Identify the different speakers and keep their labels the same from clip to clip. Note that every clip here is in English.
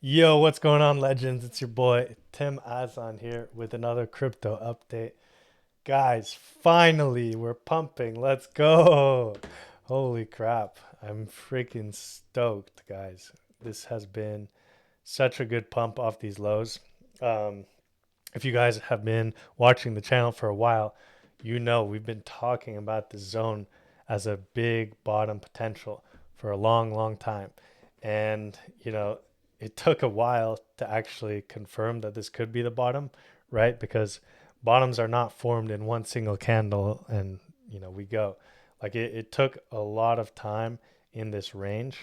Speaker 1: Yo, what's going on, legends? It's your boy Tim Azan here with another crypto update. Guys, finally, we're pumping. Let's go. Holy crap. I'm freaking stoked, guys. This has been such a good pump off these lows. Um, if you guys have been watching the channel for a while, you know we've been talking about this zone as a big bottom potential for a long, long time. And, it took a while to actually confirm that this could be the bottom, right? Because bottoms are not formed in one single candle and, we go. Like it took a lot of time in this range.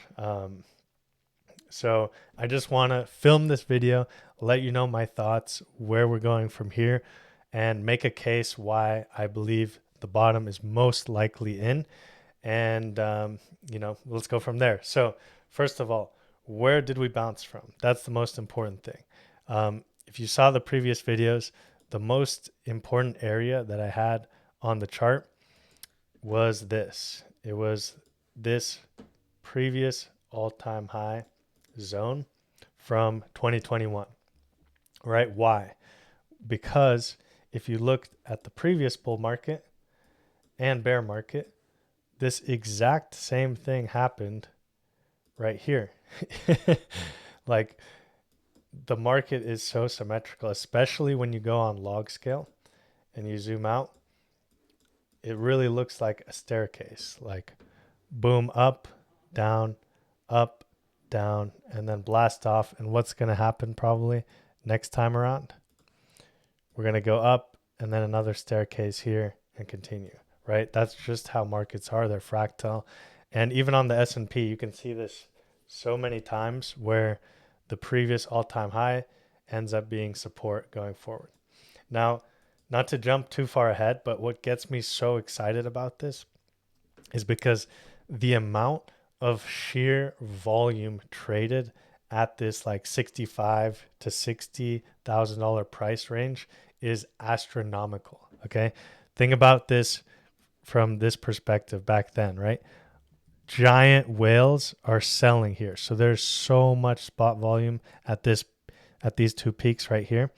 Speaker 1: So I just want to film this video, let you know my thoughts, where we're going from here, and make a case why I believe the bottom is most likely in. And, let's go from there. So, first of all, where did we bounce from? That's the most important thing. If you saw the previous videos, the most important area that I had on the chart was this. It was this previous all-time high zone from 2021, right? Why? Because if you looked at the previous bull market and bear market, this exact same thing happened right here. Like the market is so symmetrical, especially when you go on log scale and you zoom out. It really looks like a staircase, like boom, up, down, and then blast off. And what's going to happen probably next time around? We're going to go up and then another staircase here and continue, right? That's just how markets are. They're fractal. And even on the S&P, you can see this so many times where the previous all-time high ends up being support going forward. Now, not to jump too far ahead, but what gets me so excited about this is because the amount of sheer volume traded at this like 65 to $60,000 price range is astronomical. Okay, think about this from this perspective back then, right? Giant whales are selling here, so there's so much spot volume at these two peaks right here.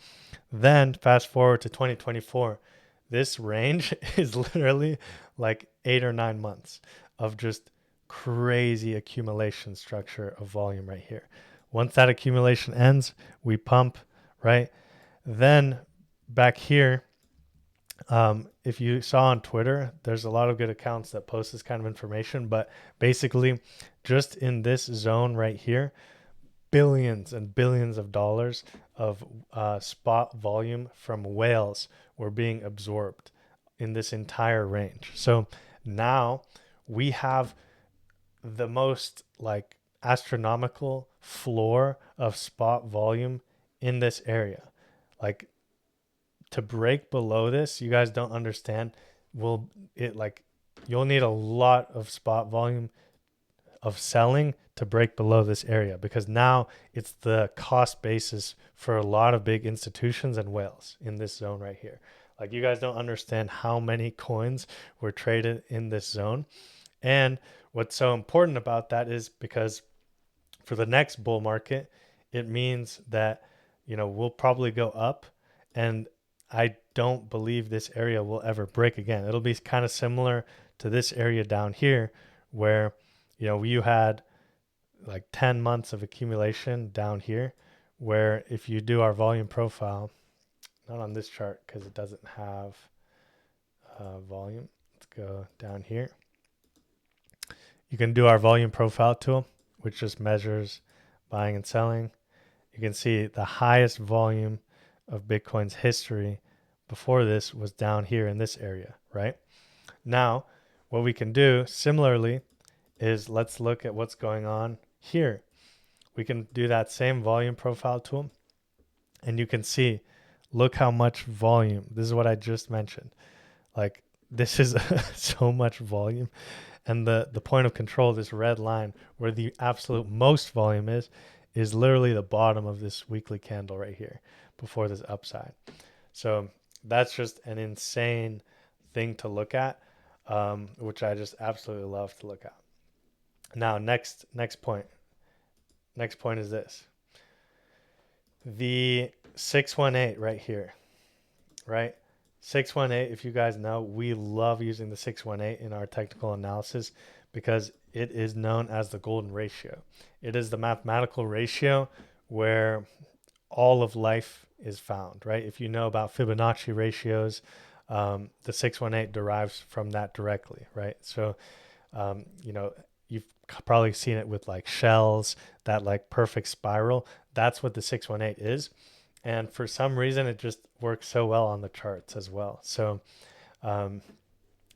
Speaker 1: Then fast forward to 2024, this range is literally like 8 or 9 months of just crazy accumulation structure of volume right here. Once that accumulation ends, we pump, right? Then back here, if you saw on Twitter, there's a lot of good accounts that post this kind of information, but basically, just in this zone right here, billions and billions of dollars of spot volume from whales were being absorbed in this entire range. So now we have the most like astronomical floor of spot volume in this area. Like to break below this, you guys don't understand. Will it like you'll need a lot of spot volume of selling to break below this area because now it's the cost basis for a lot of big institutions and whales in this zone right here. Like you guys don't understand how many coins were traded in this zone. And what's so important about that is because for the next bull market, it means that, we'll probably go up and I don't believe this area will ever break again. It'll be kind of similar to this area down here where, you had like 10 months of accumulation down here where if you do our volume profile, not on this chart because it doesn't have volume. Let's go down here. You can do our volume profile tool, which just measures buying and selling. You can see the highest volume of Bitcoin's history before this was down here in this area, right? Now, what we can do similarly is let's look at what's going on here. We can do that same volume profile tool and you can see, look how much volume. This is what I just mentioned. Like this is so much volume. And the point of control, this red line where the absolute most volume is literally the bottom of this weekly candle right here before this upside. So that's just an insane thing to look at, which I just absolutely love to look at. Now, next point. Next point is this. The 618 right here, right? 618, if you guys know, we love using the 618 in our technical analysis because it is known as the golden ratio. It is the mathematical ratio where all of life is found, right? If you know about Fibonacci ratios, the 618 derives from that directly, right? So, you know, you've probably seen it with like shells, that like perfect spiral. That's what the 618 is. And for some reason, it just works so well on the charts as well. So um,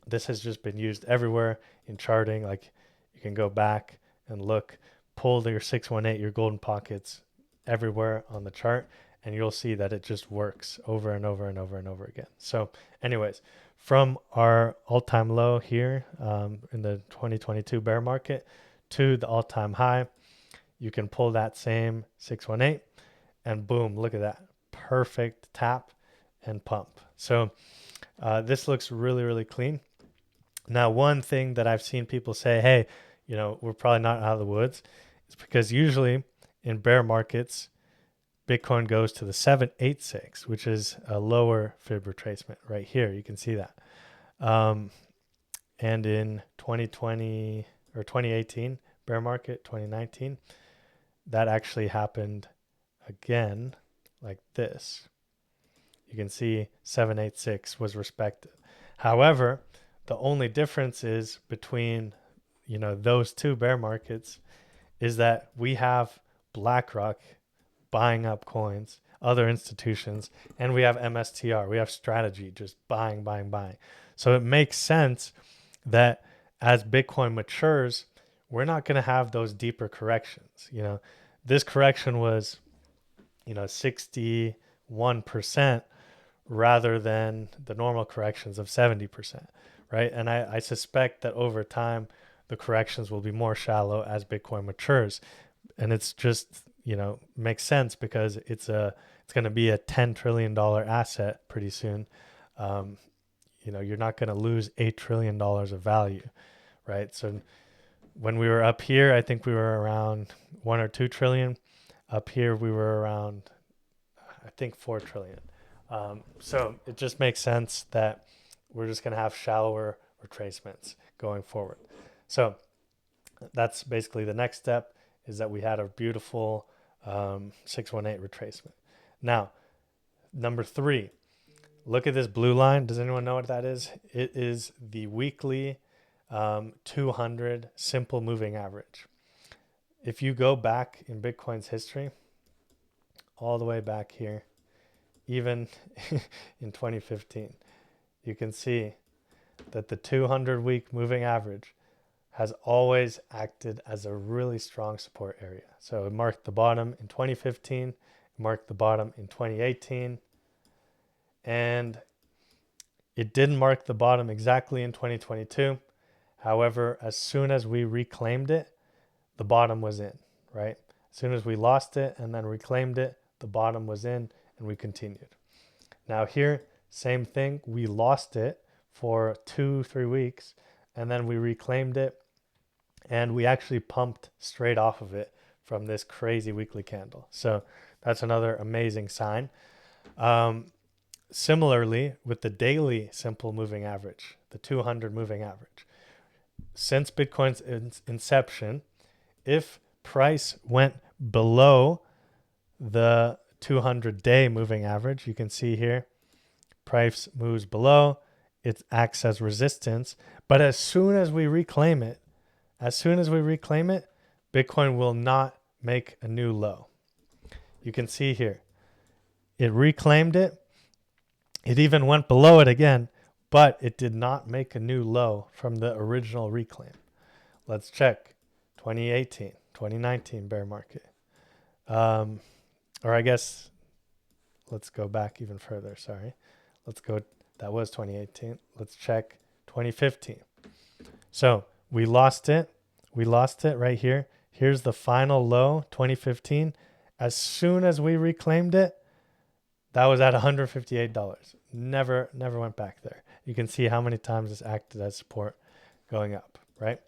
Speaker 1: this has just been used everywhere in charting. Like you can go back and look, pull your 618, your golden pockets everywhere on the chart, and you'll see that it just works over and over and over and over again. So anyways, from our all-time low here in the 2022 bear market to the all-time high, you can pull that same 618 and boom, look at that. Perfect tap and pump. So this looks really, really clean. Now, one thing that I've seen people say, hey, you know, we're probably not out of the woods. It's because usually in bear markets, Bitcoin goes to the 786, which is a lower fib retracement right here. You can see that. And in 2020 or 2018 bear market, 2019, that actually happened again like this. You can see 786 was respected. However, the only difference is between, you know, those two bear markets is that we have BlackRock buying up coins, other institutions, and we have MSTR. We have strategy just buying, buying, buying. So it makes sense that as Bitcoin matures, we're not going to have those deeper corrections. You know, this correction was, you know, 61% rather than the normal corrections of 70%, right? And I suspect that over time, the corrections will be more shallow as Bitcoin matures. And it's just, you know, makes sense because it's going to be a $10 trillion asset pretty soon. You know, you're not going to lose $8 trillion of value, right? So when we were up here, I think we were around 1 or 2 trillion. Up here, we were around, I think, 4 trillion. So it just makes sense that we're just going to have shallower retracements going forward. So that's basically the next step, is that we had a beautiful 618 retracement. Now, number 3, look at this blue line. Does anyone know what that is? It is the weekly 200 simple moving average. If you go back in Bitcoin's history, all the way back here, even in 2015, you can see that the 200-week moving average has always acted as a really strong support area. So it marked the bottom in 2015, it marked the bottom in 2018, and it didn't mark the bottom exactly in 2022. However, as soon as we reclaimed it, the bottom was in, right? As soon as we lost it and then reclaimed it, the bottom was in, and we continued. Now here, same thing. We lost it for 2-3 weeks, and then we reclaimed it, and we actually pumped straight off of it from this crazy weekly candle. So that's another amazing sign. Similarly, with the daily simple moving average, the 200 moving average, since Bitcoin's inception, if price went below the 200-day moving average, you can see here, price moves below, it acts as resistance. But as soon as we reclaim it, Bitcoin will not make a new low. You can see here, it reclaimed it. It even went below it again, but it did not make a new low from the original reclaim. Let's check 2018, 2019 bear market. Or I guess let's go back even further. Sorry. Let's go. That was 2018. Let's check 2015. So we lost it. We lost it right here. Here's the final low, 2015. As soon as we reclaimed it, that was at $158. Never went back there. You can see how many times this acted as support going up, right?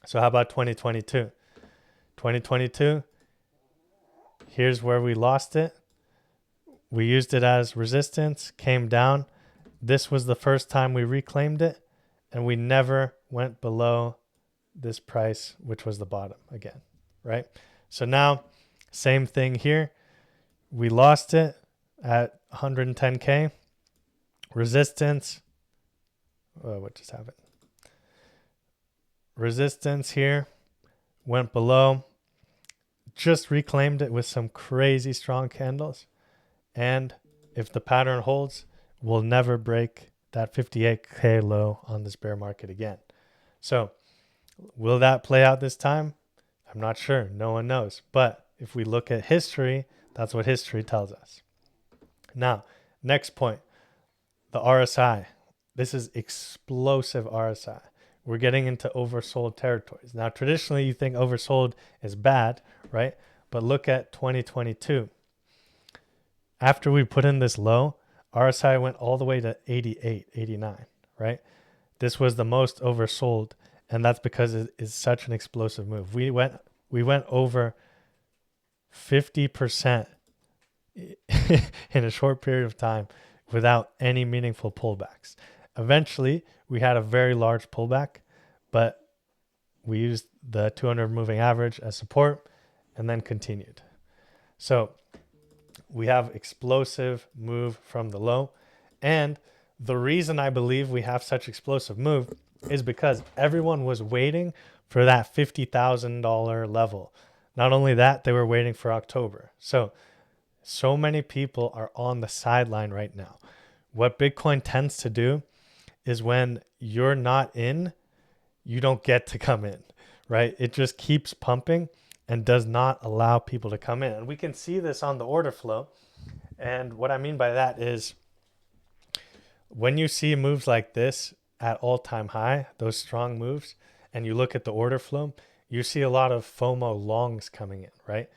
Speaker 1: So how about 2022? 2022, here's where we lost it. We used it as resistance, came down. This was the first time we reclaimed it, and we never went below this price, which was the bottom again, right? So now, same thing here. We lost it at 110K. Resistance. Oh, what just happened? Resistance here went below. Just reclaimed it with some crazy strong candles. And if the pattern holds, we'll never break that 58K low on this bear market again. So will that play out this time? I'm not sure. No one knows. But if we look at history, that's what history tells us. Now, next point, the RSI. This is explosive RSI. We're getting into oversold territories. Now, traditionally, you think oversold is bad, right? But look at 2022. After we put in this low, RSI went all the way to 88, 89, right? This was the most oversold, and that's because it is such an explosive move. We went over 50% in a short period of time without any meaningful pullbacks. Eventually, we had a very large pullback, but we used the 200 moving average as support and then continued. So we have explosive move from the low. And the reason I believe we have such explosive move is because everyone was waiting for that $50,000 level. Not only that, they were waiting for October. So many people are on the sideline right now. What Bitcoin tends to do is when you're not in, you don't get to come in, right? It just keeps pumping and does not allow people to come in. And we can see this on the order flow. And what I mean by that is when you see moves like this at all-time high, those strong moves, and you look at the order flow, you see a lot of FOMO longs coming in, right?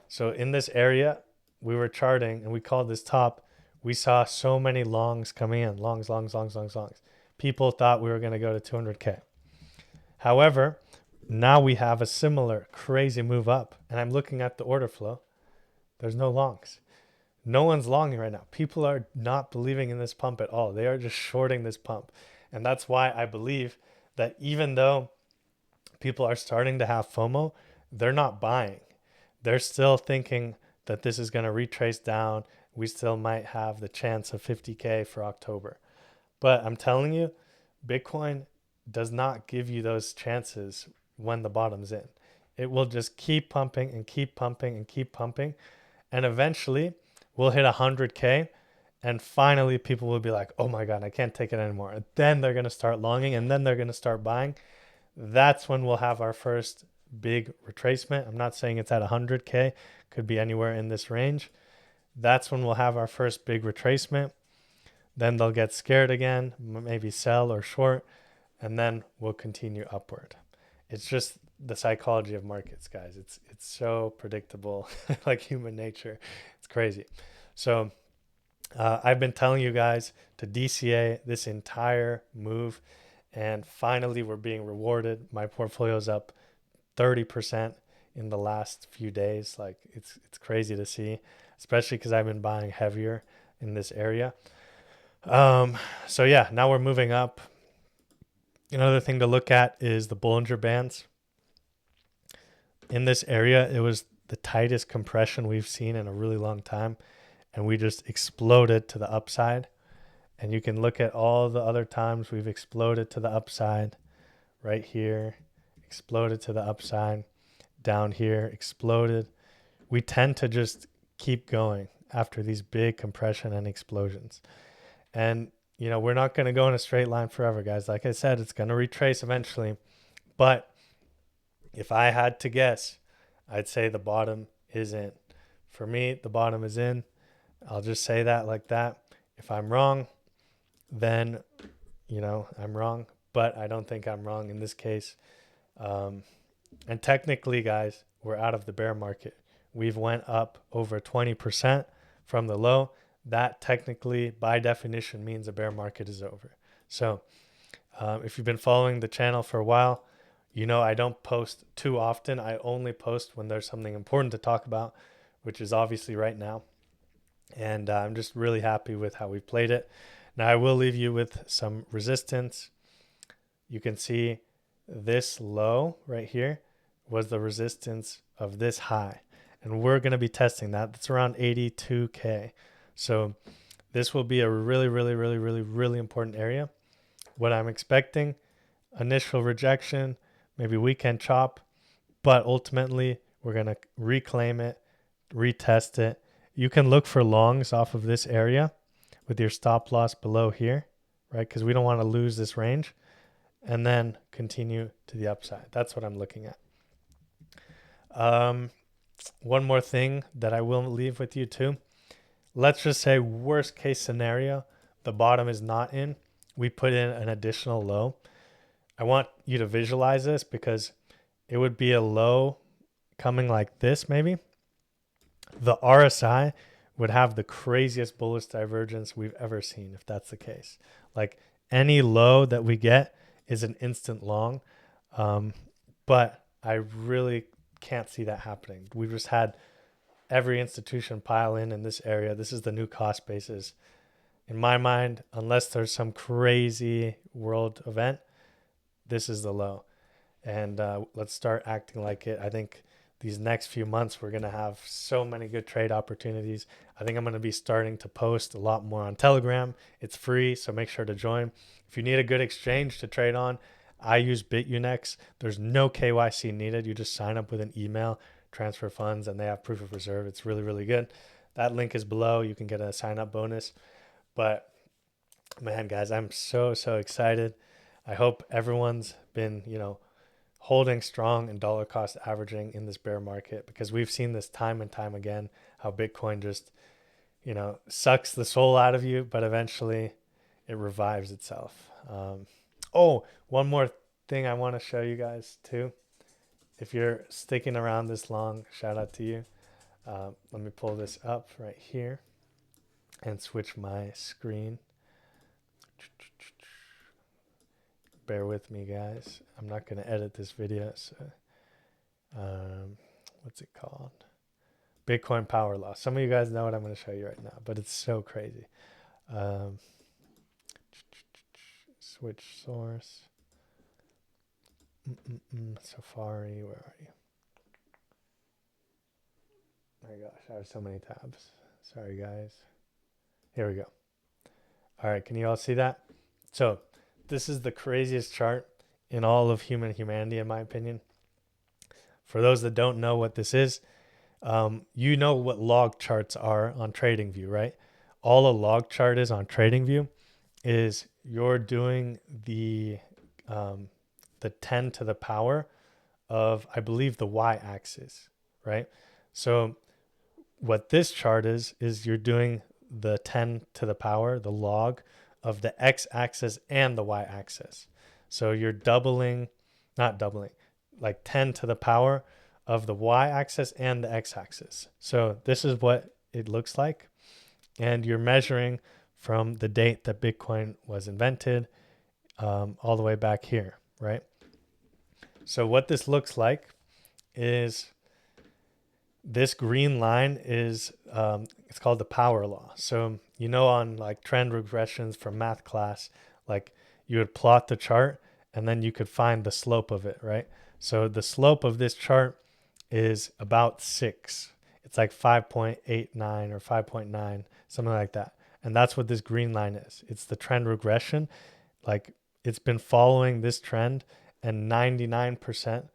Speaker 1: So in this area, we were charting and we called this top. We saw so many longs coming in, longs. People thought we were going to go to 200K. However, now we have a similar crazy move up, and I'm looking at the order flow. There's no longs. No one's longing right now. People are not believing in this pump at all. They are just shorting this pump. And that's why I believe that even though people are starting to have FOMO, they're not buying. They're still thinking that this is going to retrace down. We still might have the chance of 50K for October. But I'm telling you, Bitcoin does not give you those chances when the bottom's in. It will just keep pumping and keep pumping and keep pumping. And eventually we'll hit 100K. And finally people will be like, oh my God, I can't take it anymore. And then they're going to start longing and then they're going to start buying. That's when we'll have our first big retracement. I'm not saying it's at 100K. Could be anywhere in this range. That's when we'll have our first big retracement. Then they'll get scared again, maybe sell or short, and then we'll continue upward. It's just the psychology of markets, guys. It's so predictable, like human nature. It's crazy. So I've been telling you guys to DCA this entire move, and finally we're being rewarded. My portfolio's up 30% in the last few days. Like it's crazy to see, especially because I've been buying heavier in this area. So yeah, now we're moving up. Another thing to look at is the Bollinger Bands. In this area, it was the tightest compression we've seen in a really long time, and we just exploded to the upside. And you can look at all the other times we've exploded to the upside. Right here, exploded to the upside. Down here, exploded. We tend to just keep going after these big compression and explosions. And, we're not going to go in a straight line forever, guys. Like I said, it's going to retrace eventually. But if I had to guess, I'd say the bottom is in. For me, the bottom is in. I'll just say that like that. If I'm wrong, then, I'm wrong. But I don't think I'm wrong in this case. And technically, guys, we're out of the bear market. We've went up over 20% from the low. That technically, by definition, means a bear market is over. So if you've been following the channel for a while, I don't post too often. I only post when there's something important to talk about, which is obviously right now. And I'm just really happy with how we played it. Now I will leave you with some resistance. You can see this low right here was the resistance of this high. And we're going to be testing that. That's around 82K. So this will be a really, really, really, really, really important area. What I'm expecting, initial rejection, maybe weekend chop, but ultimately we're going to reclaim it, retest it. You can look for longs off of this area with your stop loss below here, right? Because we don't want to lose this range, and then continue to the upside. That's what I'm looking at. One more thing that I will leave with you too. Let's just say worst case scenario, the bottom is not in. We put in an additional low. I want you to visualize this because it would be a low coming like this maybe. The RSI would have the craziest bullish divergence we've ever seen if that's the case. Like any low that we get is an instant long. But I really can't see that happening. We've just had every institution pile in this area. This is the new cost basis. In my mind, unless there's some crazy world event, this is the low. And let's start acting like it. I think these next few months, we're going to have so many good trade opportunities. I think I'm going to be starting to post a lot more on Telegram. It's free, so make sure to join. If you need a good exchange to trade on, I use BitUnex. There's no KYC needed. You just sign up with an email, transfer funds, and they have proof of reserve. It's really, really good. That link is below. You can get a sign up bonus. But man, guys, I'm so, so excited. I hope everyone's been, holding strong and dollar cost averaging in this bear market, because we've seen this time and time again, how Bitcoin just, sucks the soul out of you, but eventually it revives itself. One more thing I want to show you guys too. If you're sticking around this long, shout out to you. Let me pull this up right here and switch my screen. Bear with me, guys. I'm not going to edit this video. So, what's it called? Bitcoin power law. Some of you guys know what I'm going to show you right now, but it's so crazy. Switch source. Safari, where are you? Oh my gosh, I have so many tabs. Sorry, guys. Here we go. All right, can you all see that? So this is the craziest chart in all of humanity, in my opinion. For those that don't know what this is, you know what log charts are on TradingView, right? All a log chart is on TradingView is you're doing the 10 to the power of, I believe, the y-axis, right? So what this chart is you're doing the 10 to the power, the log of the x-axis and the y-axis. So you're not doubling, like 10 to the power of the y-axis and the x-axis. So this is what it looks like. And you're measuring from the date that Bitcoin was invented all the way back here, right? So what this looks like is this green line is, it's called the power law. So, on like trend regressions from math class, like you would plot the chart and then you could find the slope of it, right? So the slope of this chart is about 6. It's like 5.89 or 5.9, something like that. And that's what this green line is. It's the trend regression. Like it's been following this trend, and 99%,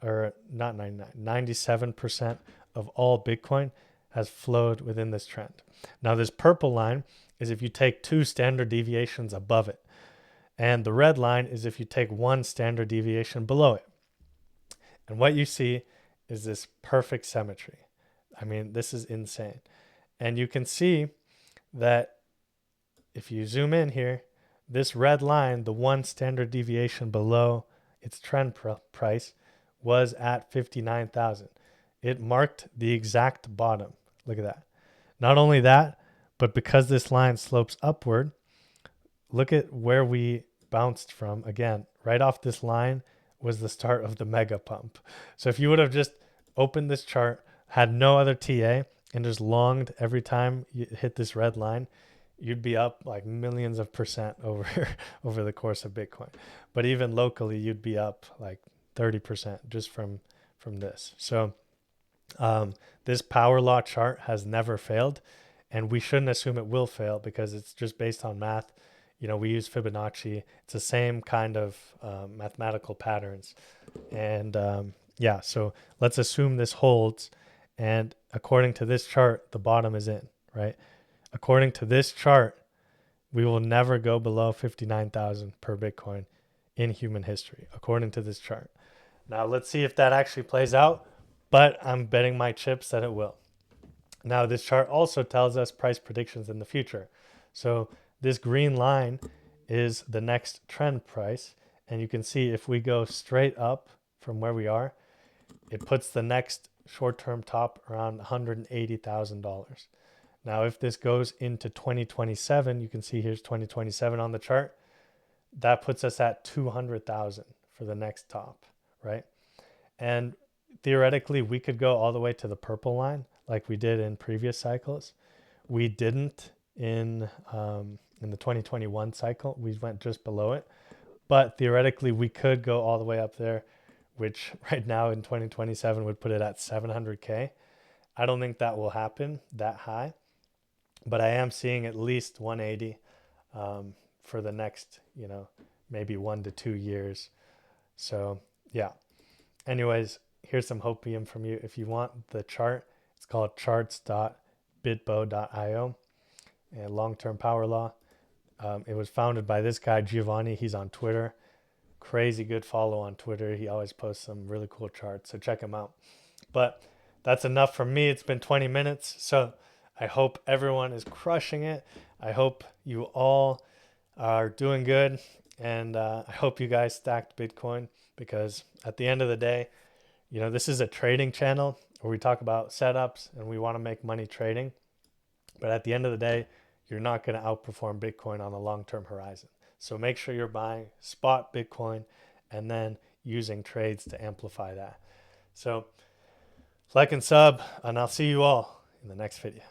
Speaker 1: or not 99, 97% of all Bitcoin has flowed within this trend. Now this purple line is if you take 2 standard deviations above it. And the red line is if you take 1 standard deviation below it. And what you see is this perfect symmetry. I mean, this is insane. And you can see that if you zoom in here, this red line, the 1 standard deviation below its trend price, was at 59,000. It marked the exact bottom. Look at that. Not only that, but because this line slopes upward, look at where we bounced from. Again, right off this line was the start of the mega pump. So if you would have just opened this chart, had no other TA, and just longed every time you hit this red line, you'd be up like millions of percent over over the course of Bitcoin. But even locally, you'd be up like 30% just from this. So this power law chart has never failed, and we shouldn't assume it will fail because it's just based on math. You know, we use Fibonacci. It's the same kind of mathematical patterns. And yeah, so let's assume this holds. And according to this chart, the bottom is in, right? According to this chart, we will never go below 59,000 per Bitcoin in human history, according to this chart. Now, let's see if that actually plays out, but I'm betting my chips that it will. Now, this chart also tells us price predictions in the future. So this green line is the next trend price. And you can see if we go straight up from where we are, it puts the next short-term top around $180,000. Now, if this goes into 2027, you can see here's 2027 on the chart. That puts us at 200,000 for the next top, right? And theoretically, we could go all the way to the purple line like we did in previous cycles. We didn't in the 2021 cycle. We went just below it. But theoretically, we could go all the way up there, which right now in 2027 would put it at 700K. I don't think that will happen that high, but I am seeing at least 180 for the next, maybe 1 to 2 years. So yeah. Anyways, here's some hopium from you. If you want the chart, it's called charts.bitbo.io, and long-term power law. It was founded by this guy, Giovanni. He's on Twitter. Crazy good follow on Twitter. He always posts some really cool charts, so check him out. But that's enough from me. It's been 20 minutes, so I hope everyone is crushing it. I hope you all are doing good, and I hope you guys stacked Bitcoin, because at the end of the day, this is a trading channel where we talk about setups and we want to make money trading. But at the end of the day, you're not going to outperform Bitcoin on a long-term horizon. So make sure you're buying spot Bitcoin and then using trades to amplify that. So like and sub, and I'll see you all in the next video.